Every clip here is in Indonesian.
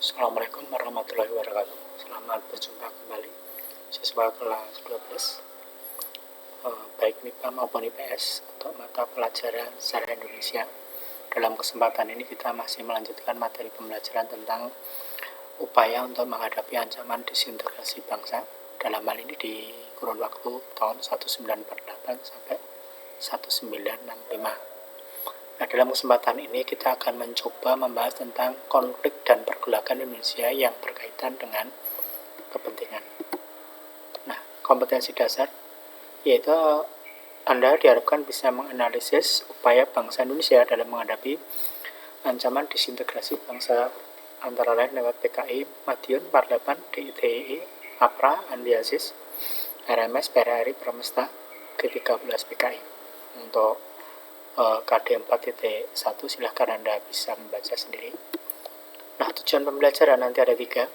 Assalamualaikum warahmatullahi wabarakatuh. Selamat berjumpa kembali siswa kelas 12 baik MIPA maupun IPS untuk mata pelajaran sejarah Indonesia. Dalam kesempatan ini kita masih melanjutkan materi pembelajaran tentang upaya untuk menghadapi ancaman disintegrasi bangsa. Dalam hal ini di kurun waktu tahun 1948 sampai 1965. Nah, dalam kesempatan ini kita akan mencoba membahas tentang konflik dan pergolakan Indonesia yang berkaitan dengan kepentingan. Nah, kompetensi dasar yaitu Anda diharapkan bisa menganalisis upaya bangsa Indonesia dalam menghadapi ancaman disintegrasi bangsa antara lain lewat PKI, Madiun, Parleban, DITI, APRA, Andiasis, RMS, PRRI, Pramesta, G13 PKI. Untuk KD 4.1 silahkan Anda bisa membaca sendiri. Nah, tujuan pembelajaran nanti ada 3,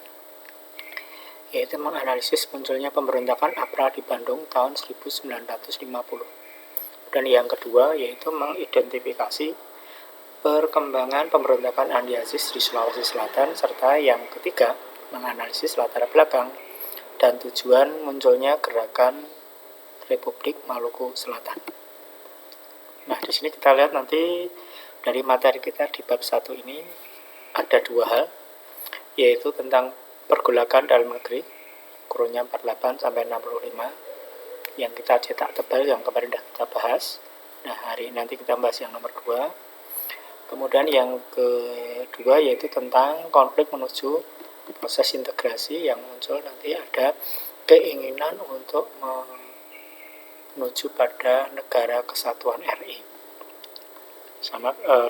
yaitu menganalisis munculnya pemberontakan APRA di Bandung tahun 1950. Dan yang kedua yaitu mengidentifikasi perkembangan pemberontakan Andiasis di Sulawesi Selatan, serta yang ketiga menganalisis latar belakang dan tujuan munculnya gerakan Republik Maluku Selatan. Nah, di sini kita lihat nanti dari materi kita di bab 1 ini ada 2 hal, yaitu tentang pergolakan dalam negeri, kurunnya 48 sampai 65, yang kita cetak tebal yang kemarin sudah kita bahas. Nah, hari nanti kita bahas yang nomor 2. Kemudian yang kedua yaitu tentang konflik menuju proses integrasi yang muncul nanti ada keinginan untuk menuju pada negara kesatuan RI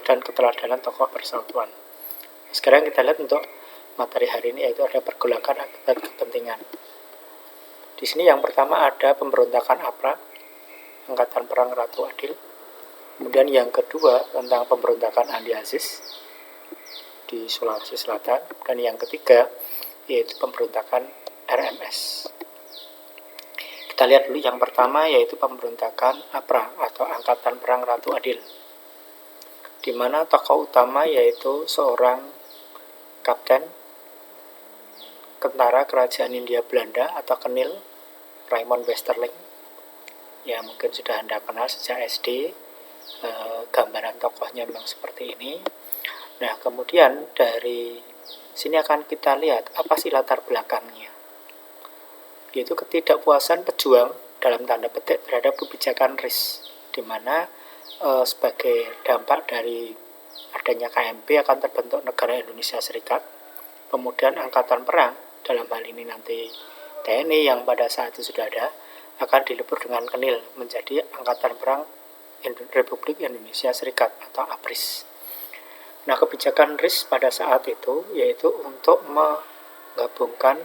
dan keteladanan tokoh persatuan. Sekarang kita lihat untuk materi hari ini yaitu ada pergolakan akibat kepentingan. Di sini yang pertama ada pemberontakan APRA, Angkatan Perang Ratu Adil. Kemudian yang kedua tentang pemberontakan Andiasis di Sulawesi Selatan. Dan yang ketiga yaitu pemberontakan RMS. Kita lihat dulu yang pertama yaitu pemberontakan APRA atau Angkatan Perang Ratu Adil, di mana tokoh utama yaitu seorang kapten tentara kerajaan Hindia Belanda atau Kenil, Raymond Westerling, yang mungkin sudah Anda kenal sejak SD. Gambaran tokohnya memang seperti ini. Nah, kemudian dari sini akan kita lihat apa sih latar belakangnya, yaitu ketidakpuasan pejuang dalam tanda petik terhadap kebijakan RIS, di mana sebagai dampak dari adanya KMP akan terbentuk negara Indonesia Serikat. Kemudian angkatan perang, dalam hal ini nanti TNI yang pada saat itu sudah ada, akan dilebur dengan Kenil menjadi Angkatan Perang Republik Indonesia Serikat atau APRIS. Nah, kebijakan RIS pada saat itu yaitu untuk menggabungkan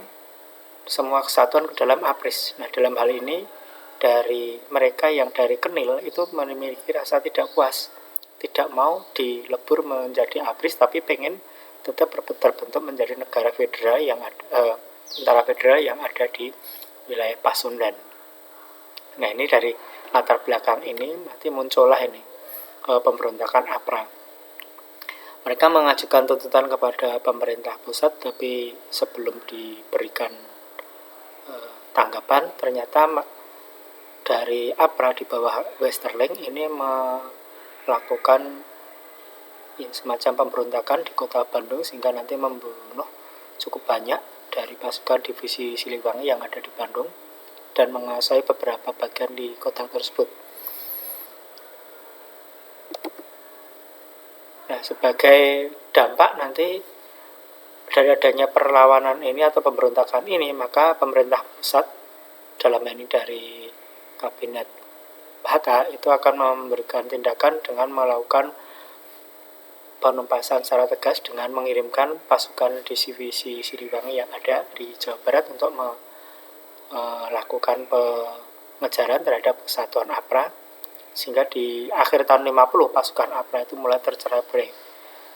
semua kesatuan ke dalam APRIS. Nah, dalam hal ini dari mereka yang dari Kenil itu memiliki rasa tidak puas, tidak mau dilebur menjadi APRIS, tapi pengen tetap terbentuk menjadi negara federal yang tentara federal yang ada di wilayah Pasundan. Nah, ini dari latar belakang ini nanti muncullah ini pemberontakan APRA. Mereka mengajukan tuntutan kepada pemerintah pusat, tapi sebelum diberikan tanggapan, ternyata dari APRA di bawah Westerling ini melakukan semacam pemberontakan di kota Bandung, sehingga nanti membunuh cukup banyak dari pasukan divisi Siliwangi yang ada di Bandung dan menguasai beberapa bagian di kota tersebut. Nah, sebagai dampak nanti dari adanya perlawanan ini atau pemberontakan ini, maka pemerintah pusat dalam ini dari Kabinet Hatta itu akan memberikan tindakan dengan melakukan penumpasan secara tegas dengan mengirimkan pasukan divisi Siliwangi yang ada di Jawa Barat untuk melakukan pengejaran terhadap kesatuan APRA, sehingga di akhir tahun 50 pasukan APRA itu mulai tercerai-berai.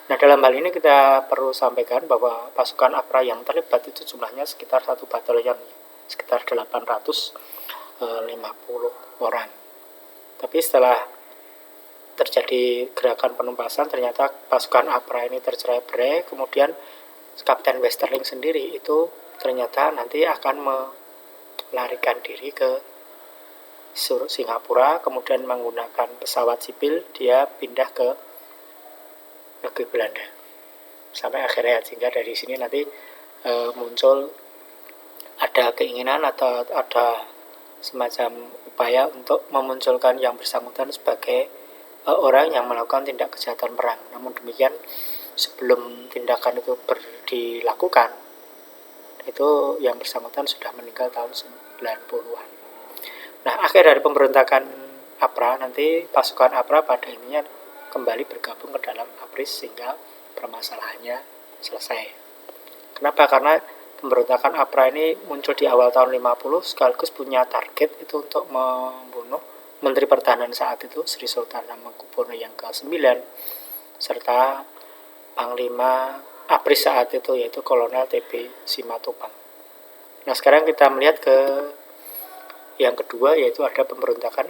Nah, dalam hal ini kita perlu sampaikan bahwa pasukan APRA yang terlibat itu jumlahnya sekitar 1 batalion, sekitar 850 orang. Tapi setelah terjadi gerakan penumpasan, ternyata pasukan APRA ini tercerai-berai, kemudian Kapten Westerling sendiri itu ternyata nanti akan melarikan diri ke Singapura, kemudian menggunakan pesawat sipil dia pindah ke negeri Belanda sampai akhirnya, sehingga dari sini nanti muncul ada keinginan atau ada semacam upaya untuk memunculkan yang bersangkutan sebagai orang yang melakukan tindak kejahatan perang. Namun demikian, sebelum tindakan itu dilakukan, itu yang bersangkutan sudah meninggal tahun 90-an. Nah, akhir dari pemberontakan APRA, nanti pasukan APRA pada intinya kembali bergabung ke dalam APRIS sehingga permasalahannya selesai. Kenapa? Karena pemberontakan APRA ini muncul di awal tahun 50 sekaligus punya target itu untuk membunuh Menteri Pertahanan saat itu Sri Sultan Hamengkubuwono yang ke-9 serta Panglima APRIS saat itu yaitu Kolonel TB Simatupang. Nah, sekarang kita melihat ke yang kedua, yaitu ada pemberontakan